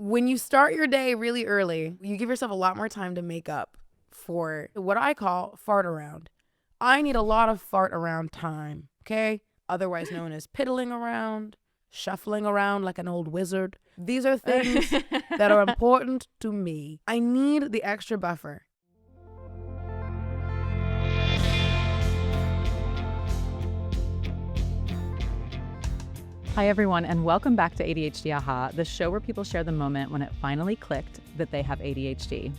when you start your day really early, you give yourself a lot more time to make up for what I call fart around. I need a lot of fart around time, okay? Otherwise known as piddling around, shuffling around like an old wizard. These are things that are important to me. I need the extra buffer. Hi, everyone, and welcome back to ADHD Aha, the show where people share the moment when it finally clicked that they have ADHD.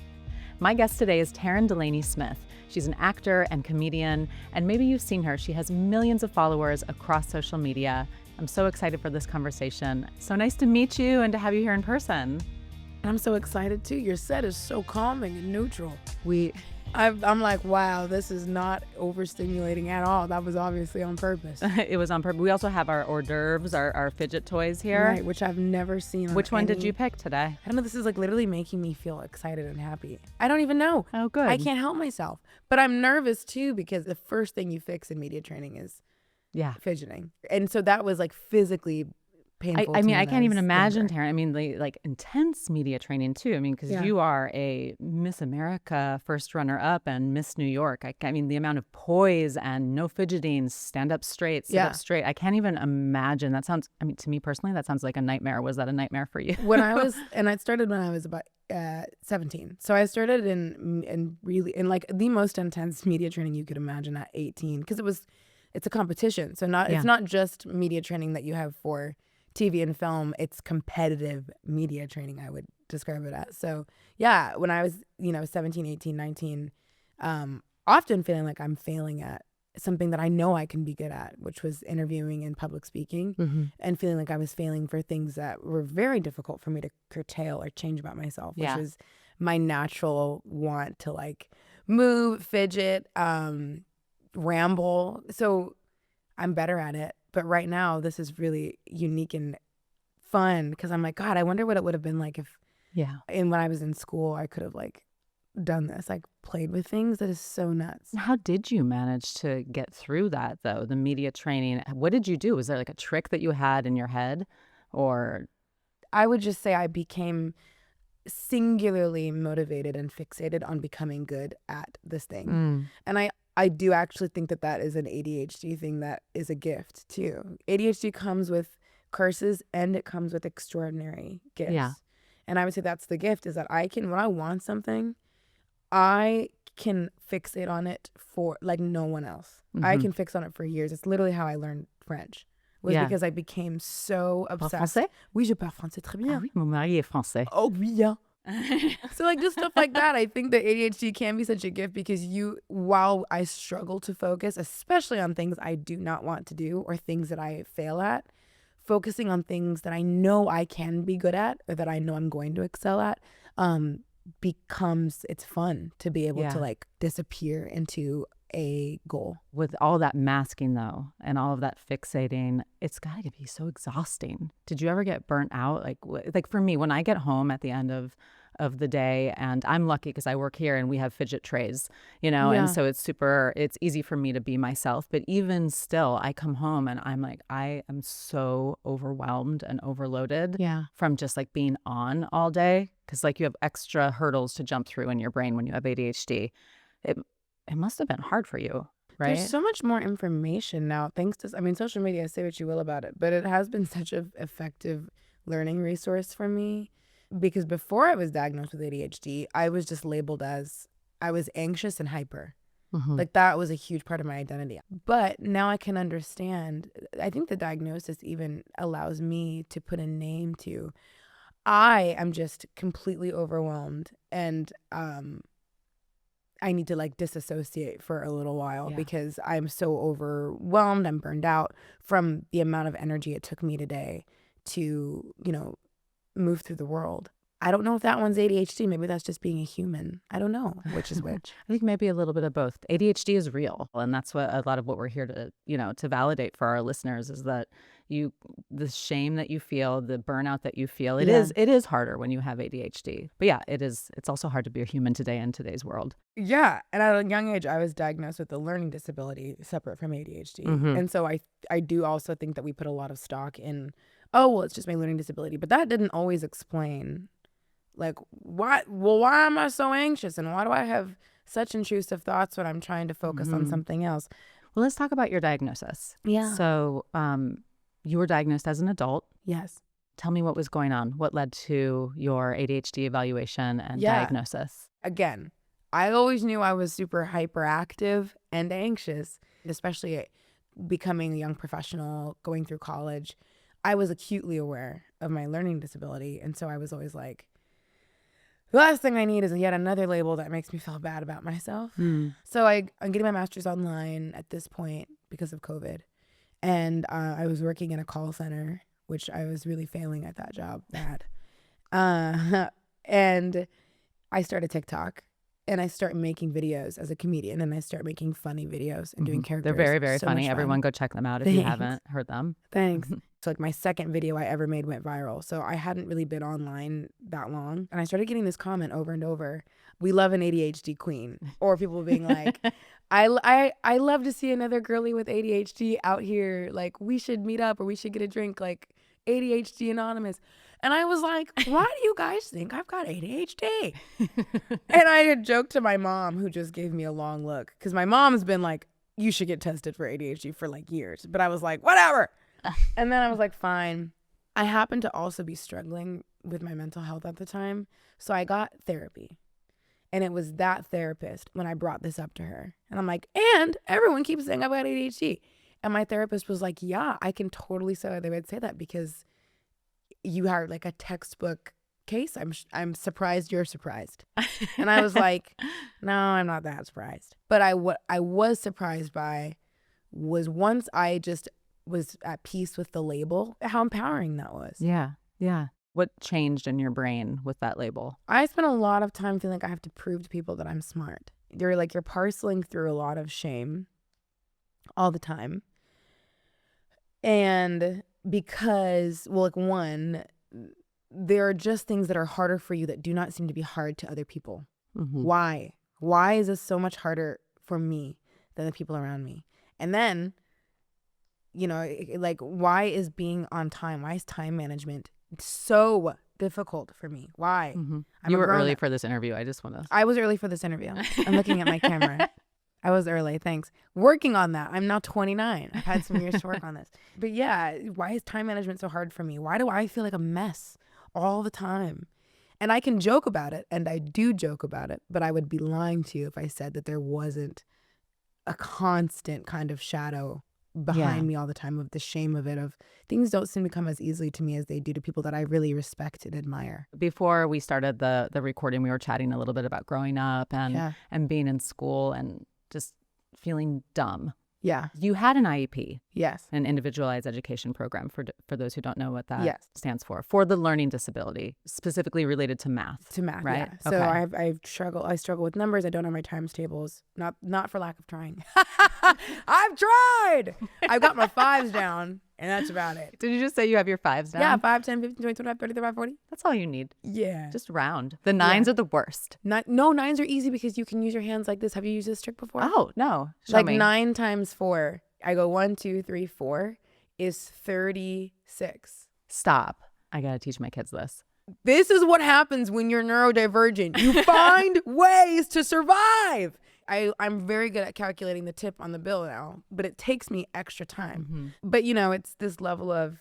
My guest today is Taryn Delaney-Smith. She's an actor and comedian, and maybe you've seen her. She has millions of followers across social media. I'm so excited for this conversation. So nice to meet you and to have you here in person. I'm so excited too. Your set is so calming and neutral. I'm like, wow, this is not overstimulating at all. That was obviously on purpose. It was on purpose. We also have our hors d'oeuvres, our fidget toys here. Right, which I've never seen. Which one did you pick today? I don't know. This is like literally making me feel excited and happy. I don't even know. Oh, good. I can't help myself. But I'm nervous too because the first thing you fix in media training is fidgeting. And so that was like physically painful. I mean, I can't even imagine, Taryn. I mean, like intense media training too. I mean, because you are a Miss America first runner-up and Miss New York. I mean, the amount of poise and no fidgeting, stand up straight, sit up straight. I can't even imagine. That sounds, I mean, to me personally, that sounds like a nightmare. Was that a nightmare for you? I started when I was about 17. So I started in like the most intense media training you could imagine at 18 because it's a competition. So it's not just media training that you have for TV and film, it's competitive media training, I would describe it as. So yeah, when I was, 17, 18, 19, often feeling like I'm failing at something that I know I can be good at, which was interviewing and public speaking, and feeling like I was failing for things that were very difficult for me to curtail or change about myself, which was my natural want to like move, fidget, ramble. So I'm better at it. But right now, this is really unique and fun because I'm like, God, I wonder what it would have been like if, and when I was in school, I could have like done this, like played with things. That is so nuts. How did you manage to get through that though? The media training, what did you do? Was there like a trick that you had in your head or? I would just say I became singularly motivated and fixated on becoming good at this thing. And I do actually think that is an ADHD thing that is a gift too. ADHD comes with curses and it comes with extraordinary gifts. Yeah. And I would say that's the gift is that when I want something, I can fixate on it for like no one else. I can fix on it for years. It's literally how I learned French. Because I became so obsessed. Français? Oui, je parle français très bien. Ah oui, mon mari est français. Oh oui, yeah. So like just stuff like that, I think that ADHD can be such a gift because while I struggle to focus, especially on things I do not want to do or things that I fail at, focusing on things that I know I can be good at or that I know I'm going to excel at, it's fun to be able to like disappear into a goal. With all that masking though and all of that fixating, it's gotta be so exhausting. Did you ever get burnt out? Like for me, when I get home at the end of the day, and I'm lucky because I work here and we have fidget trays, and so it's easy for me to be myself. But even still, I come home and I'm like, I am so overwhelmed and overloaded from just like being on all day because like you have extra hurdles to jump through in your brain when you have ADHD. It must have been hard for you, right? There's so much more information now, thanks to, social media, say what you will about it, but it has been such an effective learning resource for me because before I was diagnosed with ADHD, I was just labeled as I was anxious and hyper. Like that was a huge part of my identity. But now I can understand, I think the diagnosis even allows me to put a name to, I am just completely overwhelmed and, I need to like disassociate for a little while because I'm so overwhelmed. I'm burned out from the amount of energy it took me today to, move through the world. I don't know if that one's ADHD. Maybe that's just being a human. I don't know which is which. I think maybe a little bit of both. ADHD is real. And that's what a lot of what we're here to, to validate for our listeners is that the shame that you feel, the burnout that you feel, it is harder when you have ADHD. But yeah, it's also hard to be a human today in today's world. Yeah. And at a young age, I was diagnosed with a learning disability separate from ADHD. And so I do also think that we put a lot of stock in oh, well, it's just my learning disability. But that didn't always explain, like, why am I so anxious? And why do I have such intrusive thoughts when I'm trying to focus on something else? Well, let's talk about your diagnosis. Yeah. So you were diagnosed as an adult. Yes. Tell me what was going on. What led to your ADHD evaluation and diagnosis? Again, I always knew I was super hyperactive and anxious, especially becoming a young professional, going through college. I was acutely aware of my learning disability. And so I was always like, the last thing I need is yet another label that makes me feel bad about myself. So I'm getting my master's online at this point because of COVID. And I was working in a call center, which I was really failing at that job bad. And I started TikTok. And I start making videos as a comedian, and I start making funny videos and doing characters. They're very, very So funny. much fun. Everyone go check them out if you haven't heard them. Thanks. So like my second video I ever made went viral. So I hadn't really been online that long. And I started getting this comment over and over. We love an ADHD queen. Or people being like, I love to see another girly with ADHD out here. Like, we should meet up or we should get a drink, like ADHD Anonymous. And I was like, why do you guys think I've got ADHD? And I had joked to my mom, who just gave me a long look. Because my mom's been like, you should get tested for ADHD for like years. But I was like, whatever. And then I was like, fine. I happened to also be struggling with my mental health at the time. So I got therapy. And it was that therapist when I brought this up to her. And I'm like, and everyone keeps saying I've got ADHD. And my therapist was like, yeah, I can totally say they would say that because you are like a textbook case. I'm surprised you're surprised. And I was like, no, I'm not that surprised. But what I was surprised by was once I just was at peace with the label, how empowering that was. Yeah. Yeah. What changed in your brain with that label? I spent a lot of time feeling like I have to prove to people that I'm smart. You're parceling through a lot of shame all the time. And because, well, like, one, there are just things that are harder for you that do not seem to be hard to other people. Why? Why is this so much harder for me than the people around me? And then, like, why is being on time? Why is time management so difficult for me? Why? You were early for this interview. I was early for this interview. I'm looking at my camera. I was early, thanks. Working on that. I'm now 29. I've had some years to work on this. But yeah, why is time management so hard for me? Why do I feel like a mess all the time? And I can joke about it, and I do joke about it, but I would be lying to you if I said that there wasn't a constant kind of shadow behind me all the time of the shame of it, of things don't seem to come as easily to me as they do to people that I really respect and admire. Before we started the recording, we were chatting a little bit about growing up and being in school and just feeling dumb. Yeah. You had an IEP. Yes. An individualized education program, for those who don't know what that stands for the learning disability, specifically related to math. Right? Yeah. So I struggle with numbers. I don't know my times tables. Not for lack of trying. I've tried. I've got my fives down, and that's about it. Did you just say you have your fives down? Yeah, 5, 10, 15, 20, 25, 30, 35, 40. That's all you need. Yeah. Just round. The nines are the worst. No, nines are easy because you can use your hands like this. Have you used this trick before? Oh, no. Show me. 9 times 4. I go 1, 2, 3, 4 is 36. Stop. I got to teach my kids this. This is what happens when you're neurodivergent. You find ways to survive. I'm very good at calculating the tip on the bill now, but it takes me extra time. But, it's this level of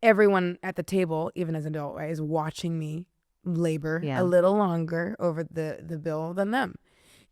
everyone at the table, even as an adult, is watching me labor a little longer over the bill than them.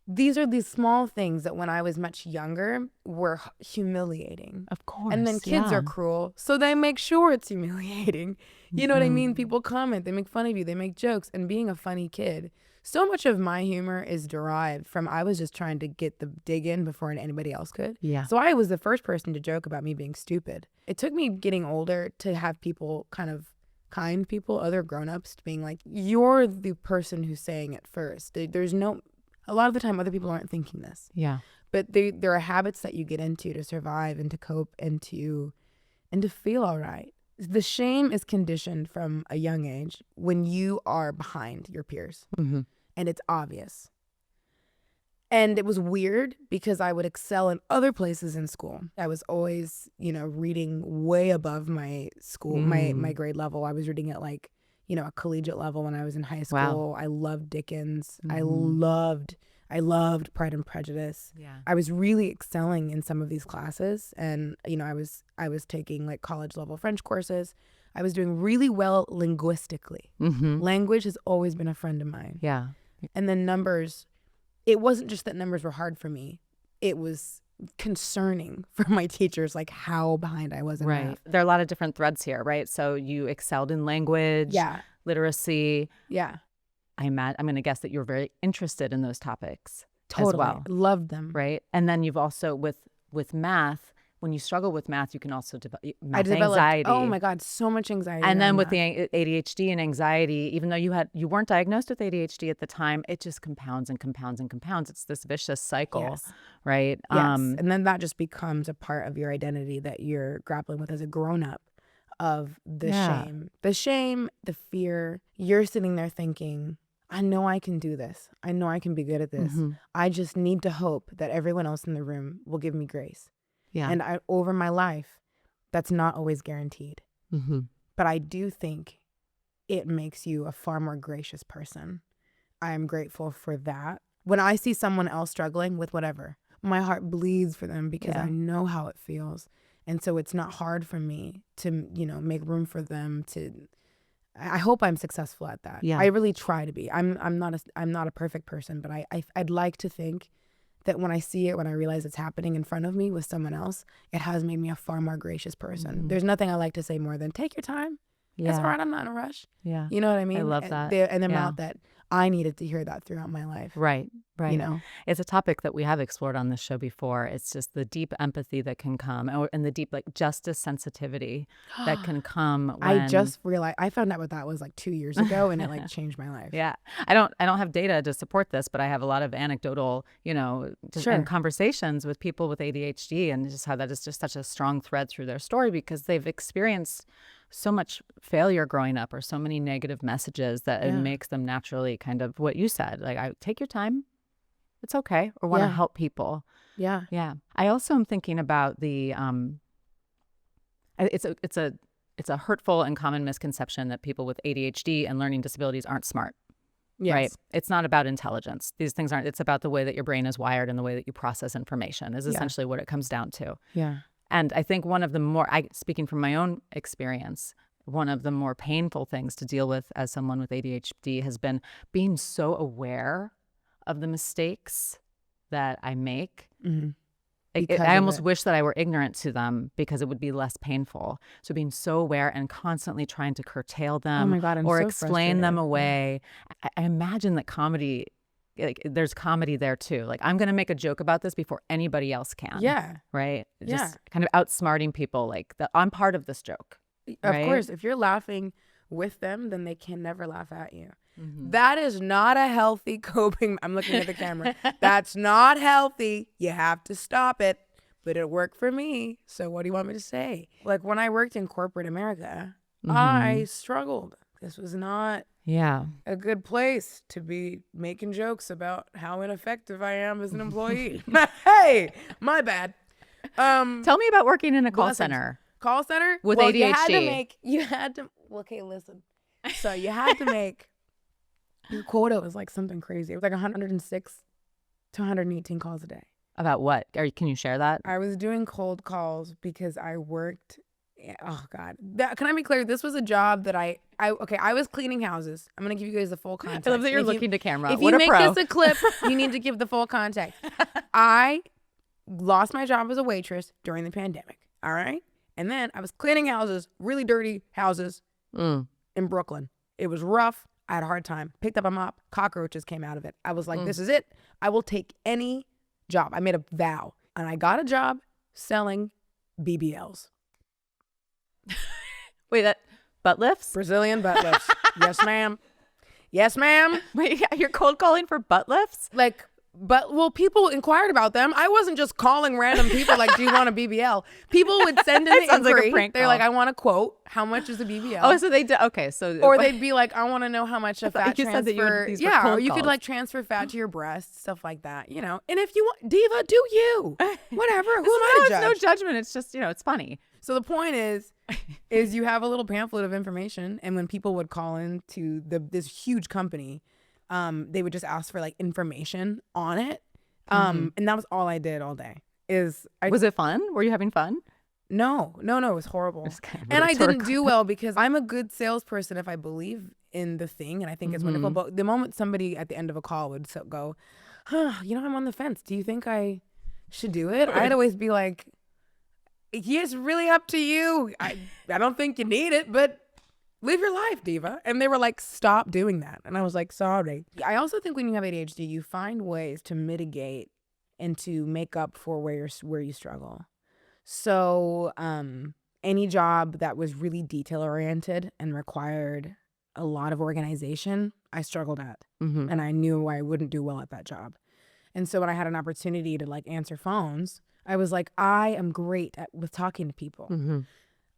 These are these small things that when I was much younger were humiliating. Of course. And then kids are cruel, so they make sure it's humiliating. You know what I mean? People comment, they make fun of you, they make jokes. And being a funny kid, so much of my humor is derived from I was just trying to get the dig in before anybody else could. Yeah. So I was the first person to joke about me being stupid. It took me getting older to have people kind people, other grown-ups, being like, you're the person who's saying it first. A lot of the time, other people aren't thinking this. Yeah. But there are habits that you get into to survive and to cope and to feel all right. The shame is conditioned from a young age when you are behind your peers. And it's obvious. And it was weird because I would excel in other places in school. I was always, reading way above my school, my grade level. I was reading at like, a collegiate level when I was in high school. Wow. I loved Dickens. Mm-hmm. I loved Pride and Prejudice. Yeah. I was really excelling in some of these classes, and I was taking like college level French courses. I was doing really well linguistically. Mm-hmm. Language has always been a friend of mine. Yeah. And then numbers. It wasn't just that numbers were hard for me. It was concerning for my teachers, like how behind I was in math. There are a lot of different threads here, right? So you excelled in language, literacy. Yeah. I'm going to guess that you're very interested in those topics Totally. as well. Loved them. Right. And then you've also, with math, when you struggle with math, you can also develop math developed, anxiety. oh my God, so much anxiety. And then with math. the ADHD and anxiety, even though you weren't diagnosed with ADHD at the time, it just compounds and compounds and compounds. It's this vicious cycle, right? Yes. And then that just becomes a part of your identity that you're grappling with as a grown-up, of the shame, the fear. You're sitting there thinking, I know I can do this. I know I can be good at this. Mm-hmm. I just need to hope that everyone else in the room will give me grace. Yeah. And over my life, that's not always guaranteed. Mm-hmm. But I do think it makes you a far more gracious person. I am grateful for that. When I see someone else struggling with whatever, my heart bleeds for them because I know how it feels. And so it's not hard for me to, make room for them to. I hope I'm successful at that. Yeah. I really try to be. I'm not a perfect person, but I'd like to think that when I see it, when I realize it's happening in front of me with someone else, it has made me a far more gracious person. Mm-hmm. There's nothing I like to say more than take your time. Yeah. It's all right. I'm not in a rush. Yeah. You know what I mean? I love that. And the amount that I needed to hear that throughout my life. Right. It's a topic that we have explored on this show before. It's just the deep empathy that can come, and the deep justice sensitivity that can come when... I just realized, I found out what that was like 2 years ago, and it changed my life. Yeah. I don't have data to support this, but I have a lot of anecdotal, and conversations with people with ADHD, and just how that is just such a strong thread through their story because they've experienced so much failure growing up or so many negative messages that it makes them naturally kind of what you said, like, take your time. It's okay. Or want to help people. Yeah. Yeah. I also am thinking about the, it's a hurtful and common misconception that people with ADHD and learning disabilities aren't smart. Yes. Right. It's not about intelligence. These things aren't, it's about the way that your brain is wired and the way that you process information is essentially what it comes down to. Yeah. And I think one of the more, speaking from my own experience, one of the more painful things to deal with as someone with ADHD has been being so aware of the mistakes that I make. Mm-hmm. I almost wish that I were ignorant to them because it would be less painful. So being so aware and constantly trying to curtail them or so explain them frustrated. away. I imagine that comedy, there's comedy there too. Like, I'm going to make a joke about this before anybody else can. Yeah. Right? Just kind of outsmarting people, like, I'm part of this joke. Of right? course, if you're laughing with them, then they can never laugh at you. Mm-hmm. That is not a healthy coping. I'm looking at the camera. That's not healthy. You have to stop it. But it worked for me. So what do you want me to say? Like, when I worked in corporate America, I struggled. This was not a good place to be making jokes about how ineffective I am as an employee. Hey, my bad. Tell me about working in a call center. Call center? With ADHD. Okay, listen. So you had to make, your quota was like something crazy. It was like 106 to 118 calls a day. About what? Can you share that? I was doing cold calls because I worked, oh God. Can I be clear? This was a job that I was cleaning houses. I'm going to give you guys the full context. I love that you're looking to camera. If what you a make pro. this a clip, you need to give the full context. I lost my job as a waitress during the pandemic. All right. And then I was cleaning houses, really dirty houses in Brooklyn. It was rough. I had a hard time. Picked up a mop. Cockroaches came out of it. I was like, this is it. I will take any job. I made a vow. And I got a job selling BBLs. Wait, that butt lifts? Brazilian butt lifts. Yes, ma'am. Yes, ma'am. Wait, you're cold calling for butt lifts? Like But, well, people inquired about them. I wasn't just calling random people like, do you want a BBL? People would send in the Sounds like a inquiry. prank They're call. like, I want a quote. How much is a BBL? Oh, so they did. Okay, so or they'd be like, I want to know how much a fat you transfer. said that you would, these were yeah, or cold you could calls. like transfer fat to your breast, stuff like that, you know. And if you want, diva, do you? Whatever. Who am I to judge? It's no judgment. It's just, it's funny. So the point is you have a little pamphlet of information, and when people would call in to this huge company, they would just ask for like information on it. And that was all I did all day. Was it fun? Were you having fun? No, it was horrible. Kind of and I didn't do well because I'm a good salesperson if I believe in the thing and I think it's wonderful. But the moment somebody at the end of a call would go, I'm on the fence. Do you think I should do it? I'd always be like, it's really up to you. I don't think you need it, but live your life, diva. And they were like, stop doing that. And I was like, sorry. I also think when you have ADHD, you find ways to mitigate and to make up for where you struggle. So any job that was really detail oriented and required a lot of organization, I struggled at. And I knew I wouldn't do well at that job. And so when I had an opportunity to like answer phones, I was like, I am great with talking to people.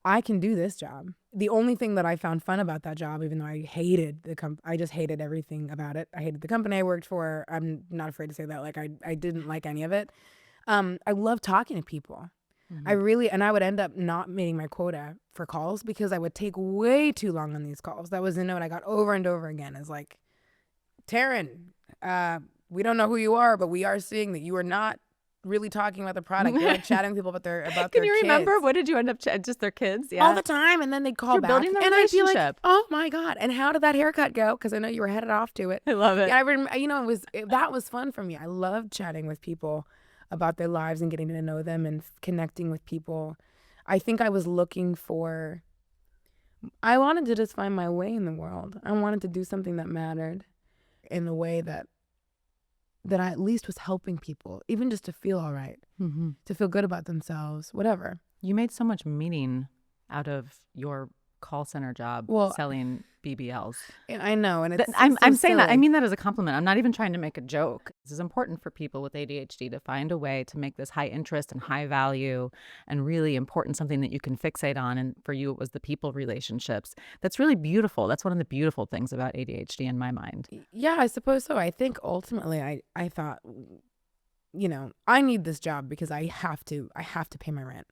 I can do this job. The only thing that I found fun about that job, even though I hated I just hated everything about it. I hated the company I worked for. I'm not afraid to say that. Like I didn't like any of it. I love talking to people. I would end up not meeting my quota for calls because I would take way too long on these calls. That was a note I got over and over again. Is like, Taryn, we don't know who you are, but we are seeing that you are not really talking about the product. You're like chatting with people about their Can you kids. remember? What did you end up just their kids? Yeah. All the time. And then they'd call You're back. building the and I'd be like, relationship. oh my God. And how did that haircut go? Because I know you were headed off to it. I love it. Yeah, that was fun for me. I loved chatting with people about their lives and getting to know them and connecting with people. I think I was I wanted to just find my way in the world. I wanted to do something that mattered in the way that I at least was helping people, even just to feel all right, to feel good about themselves, whatever. You made so much meaning out of your call center job selling BBLs. I know. And I'm saying that. I mean that as a compliment. I'm not even trying to make a joke. This is important for people with ADHD to find a way to make this high interest and high value and really important, something that you can fixate on. And for you, it was the people relationships. That's really beautiful. That's one of the beautiful things about ADHD in my mind. Yeah, I suppose so. I think ultimately I thought, I need this job because I have to pay my rent.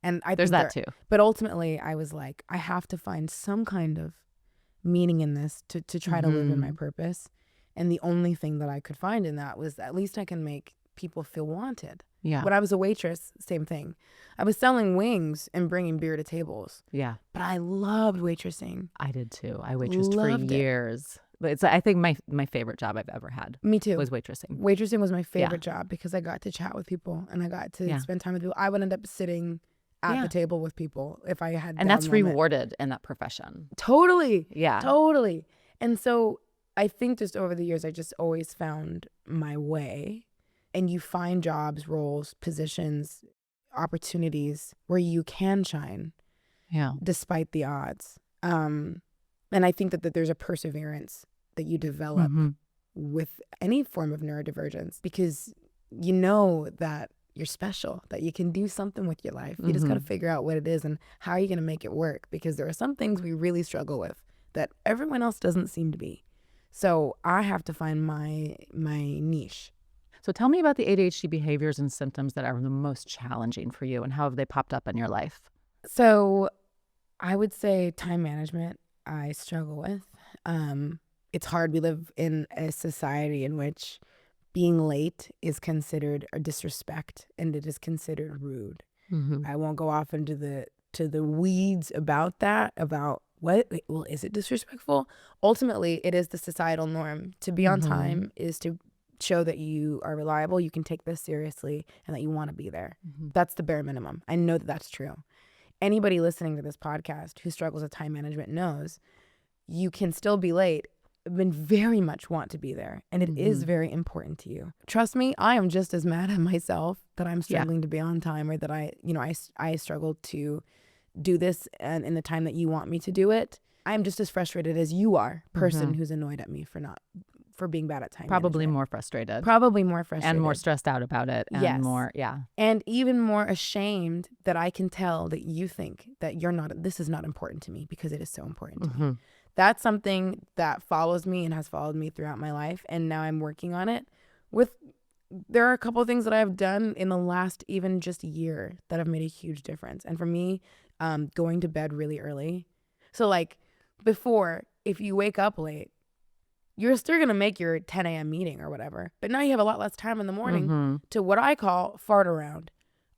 And there's that too. But ultimately, I was like, I have to find some kind of meaning in this to try to live in my purpose. And the only thing that I could find in that was at least I can make people feel wanted. Yeah. When I was a waitress, same thing. I was selling wings and bringing beer to tables. Yeah. But I loved waitressing. I did too. I waitressed for years. But it's, I think, my favorite job I've ever had. Me too. Was waitressing. Waitressing was my favorite job because I got to chat with people and I got to spend time with people. I would end up sitting at the table with people if I had and that's rewarded in that profession. Totally. Yeah. Totally. And so I think just over the years, I just always found my way. And you find jobs, roles, positions, opportunities where you can shine despite the odds. And I think that there's a perseverance that you develop with any form of neurodivergence because you know that you're special, that you can do something with your life. You just got to figure out what it is and how are you going to make it work, because there are some things we really struggle with that everyone else doesn't seem to be. So I have to find my niche. So tell me about the ADHD behaviors and symptoms that are the most challenging for you and how have they popped up in your life? So I would say time management I struggle with. It's hard. We live in a society in which being late is considered a disrespect and it is considered rude. I won't go off into the weeds about that, about is it disrespectful? Ultimately, it is the societal norm. To be on time is to show that you are reliable, you can take this seriously, and that you want to be there. That's the bare minimum. I know that that's true. Anybody listening to this podcast who struggles with time management knows you can still be late and very much want to be there. And it is very important to you. Trust me, I am just as mad at myself that I'm struggling to be on time, or that I struggle to do this and in the time that you want me to do it. I'm just as frustrated as you are, person who's annoyed at me for being bad at time Probably management. more frustrated. Probably more frustrated. And more stressed out about it. And Yes. more, yeah. And even more ashamed that I can tell that you think that this is not important to me because it is so important to me. That's something that follows me and has followed me throughout my life. And now I'm working on it there are a couple of things that I've done in the last even just year that have made a huge difference. And for me, going to bed really early. So like before, if you wake up late, you're still going to make your 10 a.m. meeting or whatever. But now you have a lot less time in the morning to what I call fart around.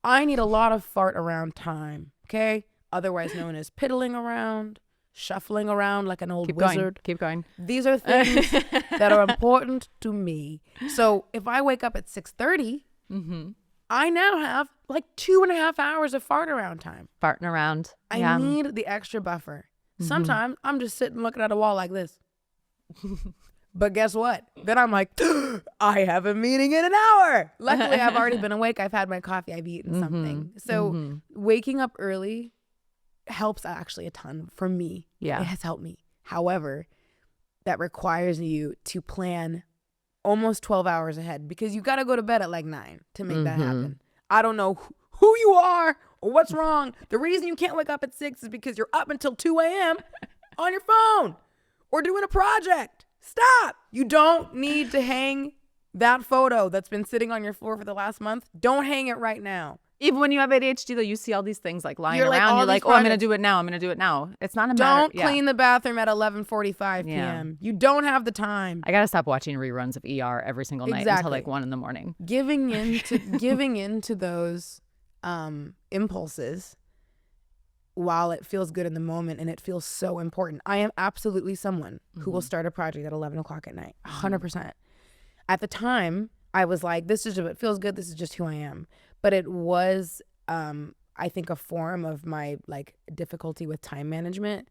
I need a lot of fart around time, okay? Otherwise known as piddling around, shuffling around like an old wizard. Keep going. These are things that are important to me. So if I wake up at 6:30, I now have like 2.5 hours of fart around time. Farting around. I need the extra buffer. Sometimes I'm just sitting looking at a wall like this. But guess what? Then I'm like, I have a meeting in an hour. Luckily, I've already been awake. I've had my coffee. I've eaten something. So waking up early helps actually a ton for me. Yeah. It has helped me. However, that requires you to plan almost 12 hours ahead because you got to go to bed at like 9 to make that happen. I don't know who you are or what's wrong. The reason you can't wake up at 6 is because you're up until 2 a.m. on your phone or doing a project. Stop. You don't need to hang that photo that's been sitting on your floor for the last month. Don't hang it right now. Even when you have ADHD, though, you see all these things like lying You're like, around. all You're like, these oh, I'm going to projects. do it now. I'm going to do it now. It's not a matter. Don't clean the bathroom at 11:45 p.m. You don't have the time. I got to stop watching reruns of ER every single night until like 1 a.m. Giving into those impulses while it feels good in the moment and it feels so important. I am absolutely someone who will start a project at 11 o'clock at night, 100%. At the time, I was like, this is it feels good. This is just who I am. But it was, I think, a form of my like difficulty with time management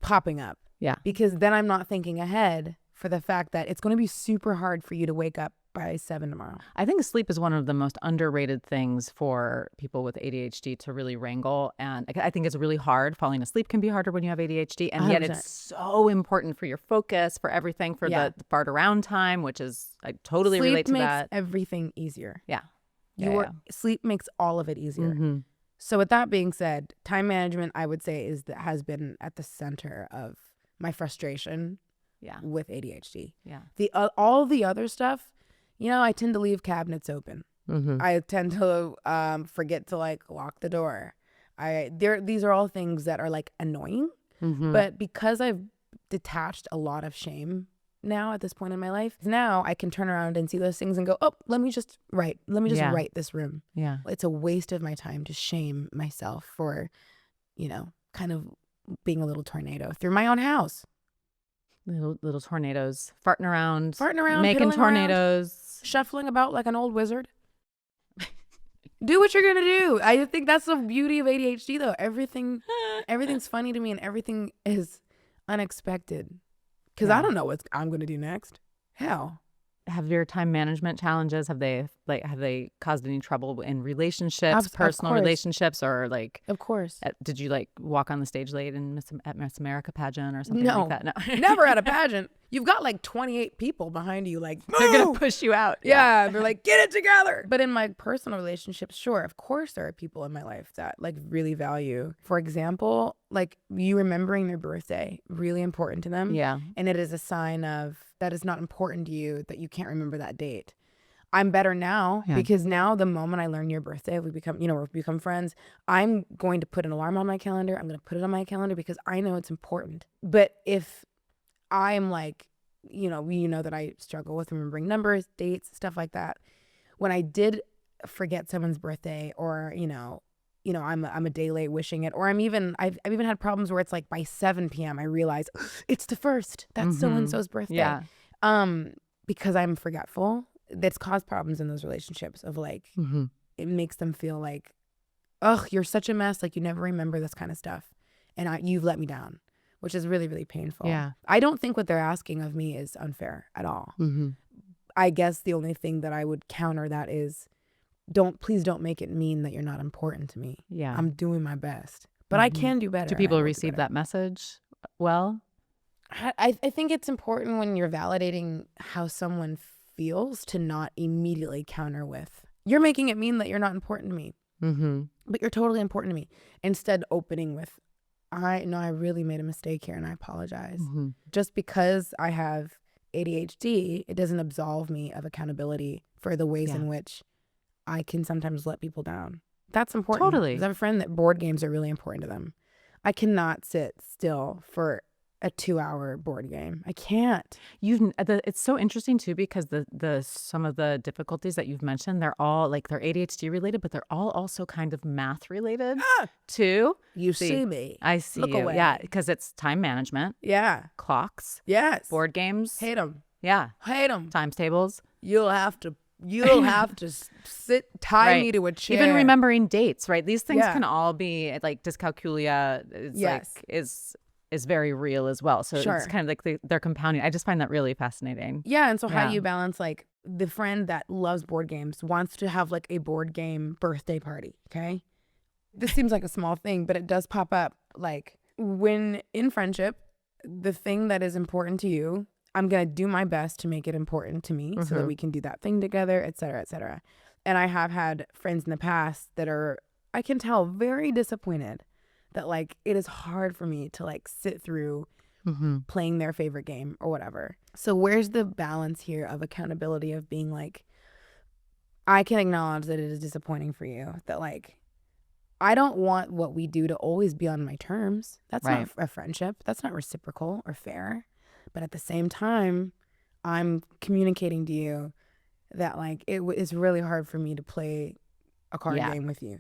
popping up. Yeah. Because then I'm not thinking ahead for the fact that it's going to be super hard for you to wake up by 7 tomorrow. I think sleep is one of the most underrated things for people with ADHD to really wrangle. And I think it's really hard. Falling asleep can be harder when you have ADHD. And yet 100%. it's so important for your focus, for everything, for the fart around time, which is, I totally relate to Sleep that. makes everything easier. Yeah. Sleep makes all of it easier. So with that being said, time management, I would say, has been at the center of my frustration with ADHD. Yeah. All the other stuff, I tend to leave cabinets open. I tend to forget to like lock the door. These are all things that are like annoying, but because I've detached a lot of shame now at this point in my life, now I can turn around and see those things and go, oh, let me just write this room. Yeah. It's a waste of my time to shame myself for, kind of being a little tornado through my own house. Little tornadoes, farting around, piddling making tornadoes. around, shuffling about like an old wizard. Do what you're gonna do. I think that's the beauty of ADHD, though. Everything's funny to me, and everything is unexpected. Because I don't know what I'm gonna do next. Hell. Have your time management challenges, have they caused any trouble in relationships, personal relationships, or like? Of course. Did you like walk on the stage late in Miss America pageant or something like that? No, never at a pageant. You've got like 28 people behind you, like they're gonna push you out. Yeah, they're like, get it together. But in my personal relationships, sure, of course, there are people in my life that like really value. For example, like you remembering their birthday, really important to them. Yeah, and it is a sign of that is not important to you that you can't remember that date. I'm better now because now the moment I learn your birthday, we become friends. I'm going to put an alarm on my calendar. I'm going to put it on my calendar because I know it's important. But if I'm like, that I struggle with remembering numbers, dates, stuff like that. When I did forget someone's birthday, or I'm a day late wishing it, or I've even had problems where it's like by 7 p.m. I realize it's the 1st. That's so and so's birthday. Yeah. Because I'm forgetful. That's caused problems in those relationships of like it makes them feel like, ugh, you're such a mess. Like you never remember this kind of stuff, and you've let me down, which is really, really painful. Yeah. I don't think what they're asking of me is unfair at all. I guess the only thing that I would counter that is please don't make it mean that you're not important to me. Yeah. I'm doing my best, but I can do better. Do people receive that message well? I think it's important when you're validating how someone feels to not immediately counter with, you're making it mean that you're not important to me, but you're totally important to me. Instead, opening with, I know I really made a mistake here and I apologize. Just because I have ADHD, it doesn't absolve me of accountability for the ways in which I can sometimes let people down. That's important. Totally. 'Cause I have a friend that board games are really important to them. I cannot sit still for a 2-hour board game. I can't. It's so interesting too, because the some of the difficulties that you've mentioned, they're all like, they're ADHD related, but they're all also kind of math related too. You see me. I see Look you. away. Yeah, because it's time management, Yeah. clocks, Yes. board games. Hate them. Yeah, Hate them. times tables. You'll have to tie me to a chair. Even remembering dates, right? These things Yeah. can all be like dyscalculia. It's Yes. like is very real as well. So Sure. it's kind of like they're compounding. I just find that really fascinating. Yeah, and so how Yeah. do you balance, like, the friend that loves board games wants to have like a board game birthday party, okay? This seems like a small thing, but it does pop up. Like, when in friendship, the thing that is important to you, I'm going to do my best to make it important to me so that we can do that thing together, et cetera, et cetera. And I have had friends in the past that are, I can tell, very disappointed that, like, it is hard for me to, like, sit through playing their favorite game or whatever. So where's the balance here of accountability, of being like, I can acknowledge that it is disappointing for you, that, like, I don't want what we do to always be on my terms. That's not a friendship. That's not reciprocal or fair. But at the same time, I'm communicating to you that, like, it's really hard for me to play a card game with you.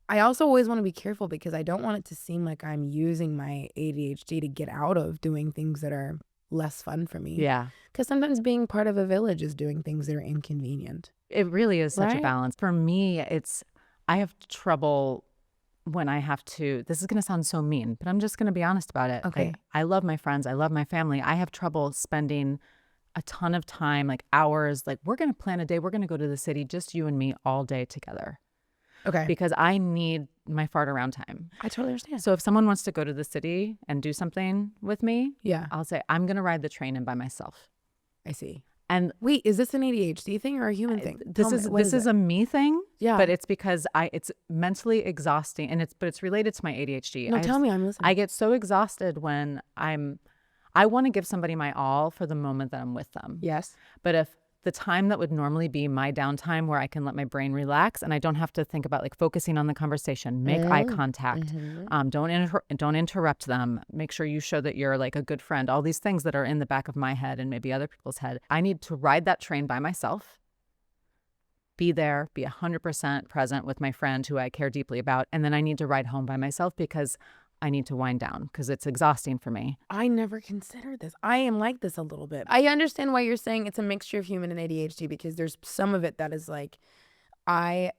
I also always want to be careful because I don't want it to seem like I'm using my ADHD to get out of doing things that are less fun for me. Yeah. Because sometimes being part of a village is doing things that are inconvenient. It really is such a Right? balance. For me, I have trouble when I have to, this is going to sound so mean, but I'm just going to be honest about it. Okay. Like, I love my friends. I love my family. I have trouble spending a ton of time, like hours, like, we're going to plan a day. We're going to go to the city, just you and me all day together. Okay. Because I need my fart around time. I totally understand. So if someone wants to go to the city and do something with me, Yeah, I'll say, I'm going to ride the train in by myself. I see. And Wait, is this an ADHD thing or a human thing? this is a me thing. Yeah. But it's because it's mentally exhausting, and it's related to my ADHD. No, tell me, I'm listening. I get so exhausted when I want to give somebody my all for the moment that I'm with them. Yes. But if the time that would normally be my downtime where I can let my brain relax and I don't have to think about, like, focusing on the conversation, make eye contact, don't interrupt them, make sure you show that you're, like, a good friend, all these things that are in the back of my head and maybe other people's head. I need to ride that train by myself, be there, be 100% present with my friend who I care deeply about, and then I need to ride home by myself because I need to wind down because it's exhausting for me. I never considered this. I am like this a little bit. I understand why you're saying it's a mixture of human and ADHD, because there's some of it that is like, I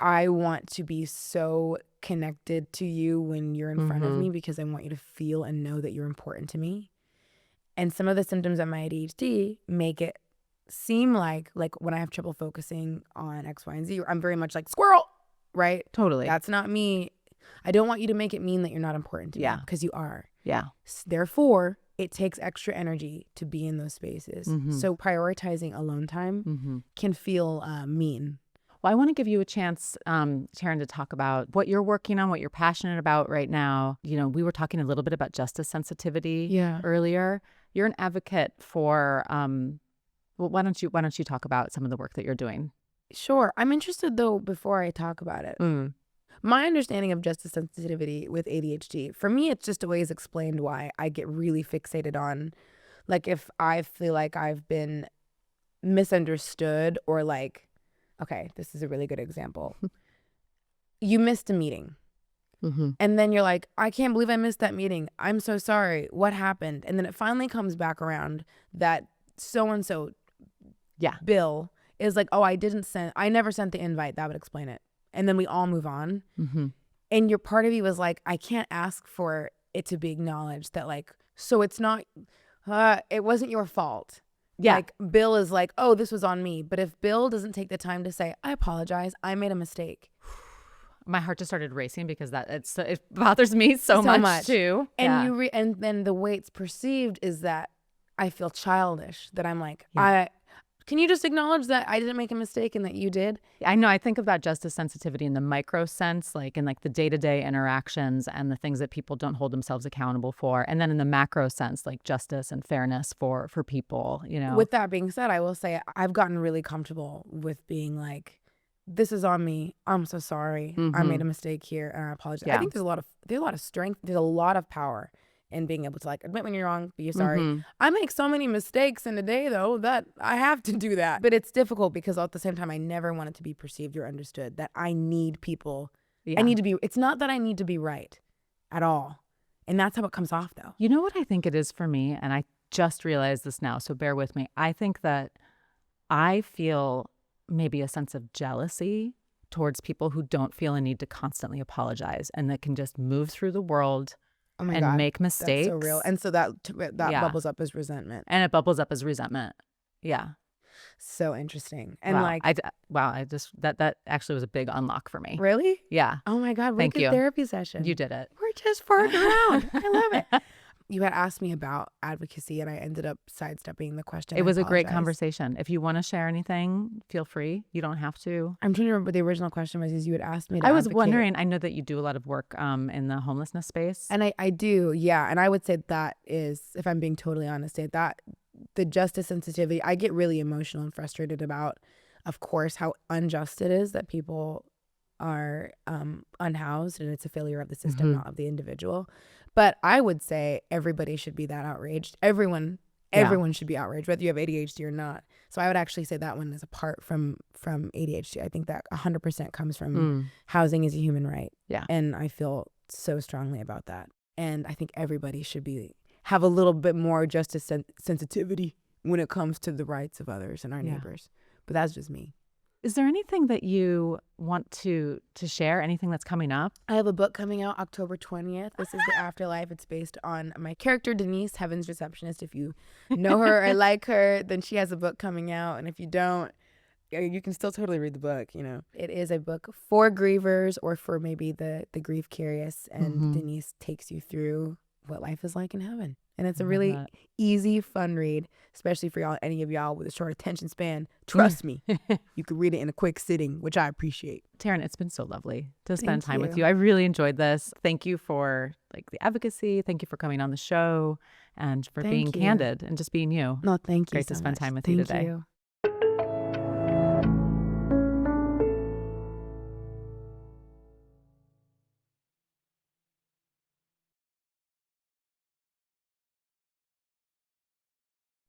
want to be so connected to you when you're in front of me because I want you to feel and know that you're important to me. And some of the symptoms of my ADHD make it seem like when I have trouble focusing on X, Y, and Z, I'm very much like, squirrel, right? Totally. That's not me. I don't want you to make it mean that you're not important to me, Yeah. because you are. Yeah. Therefore, it takes extra energy to be in those spaces. So prioritizing alone time can feel mean. Well, I want to give you a chance, Taryn, to talk about what you're working on, what you're passionate about right now. You know, we were talking a little bit about justice sensitivity earlier. You're an advocate for, well, why don't you talk about some of the work that you're doing? Sure. I'm interested, though, before I talk about it. My understanding of justice sensitivity with ADHD, for me, it's just always explained why I get really fixated on, like, if I feel like I've been misunderstood, or like, okay, this is a really good example. You missed a meeting. And then you're like, I can't believe I missed that meeting. I'm so sorry. What happened? And then it finally comes back around that so-and-so Bill is like, oh, I never sent the invite. That would explain it. And then we all move on. And your part of you was like, I can't ask for it to be acknowledged that, like, so it's not, it wasn't your fault. Yeah. Like, Bill is like, oh, this was on me. But if Bill doesn't take the time to say, I apologize, I made a mistake. My heart just started racing because it bothers me so much too. And and then the way it's perceived is that I feel childish, that I'm like, can you just acknowledge that I didn't make a mistake and that you did? I know. I think about justice sensitivity in the micro sense, like in like the day-to-day interactions and the things that people don't hold themselves accountable for. And then in the macro sense, like justice and fairness for people, you know. With that being said, I will say I've gotten really comfortable with being like, this is on me. I'm so sorry. I made a mistake here and I apologize. I think there's a lot of strength. There's a lot of power in being able to like admit when you're wrong, be sorry. I make so many mistakes in a day though that I have to do that. But it's difficult because at the same time I never want it to be perceived or understood that I need people. I need to be, it's not that I need to be right at all. And that's how it comes off though. You know what I think it is for me? And I just realized this now, so bear with me. I think that I feel maybe a sense of jealousy towards people who don't feel a need to constantly apologize and that can just move through the world make mistakes. That's so real. And so that bubbles up as resentment. And it bubbles up as resentment. Yeah. So interesting. And I just that actually was a big unlock for me. Really? Yeah. Oh my God. Thank you. Therapy session. You did it. We're just farting around. I love it. You had asked me about advocacy and I ended up sidestepping the question. It was a great conversation. If you want to share anything, feel free. You don't have to. I'm trying to remember what the original question was. Is you had asked me to I was advocate. wondering, I know that you do a lot of work in the homelessness space. And I do, yeah. And I would say that is, if I'm being totally honest, that the justice sensitivity, I get really emotional and frustrated about, of course, how unjust it is that people are unhoused and it's a failure of the system, not of the individual. But I would say everybody should be that outraged. Everyone should be outraged, whether you have ADHD or not. So I would actually say that one is apart from ADHD. I think that 100% comes from housing is a human right. Yeah. And I feel so strongly about that. And I think everybody should have a little bit more justice sensitivity when it comes to the rights of others and our neighbors. But that's just me. Is there anything that you want to share? Anything that's coming up? I have a book coming out October 20th. This is The Afterlife. It's based on my character, Denise, Heaven's Receptionist. If you know her or like her, then she has a book coming out. And if you don't, you can still totally read the book, you know. It is a book for grievers or for maybe the grief curious. And Denise takes you through what life is like in heaven. And it's a really easy, fun read, especially for any of y'all with a short attention span. Trust me, you could read it in a quick sitting, which I appreciate. Taryn, it's been so lovely to spend time with you. I really enjoyed this. Thank you for the advocacy. Thank you for coming on the show and for being candid and just being you. No, thank you. Great to spend time with you today. Thank you.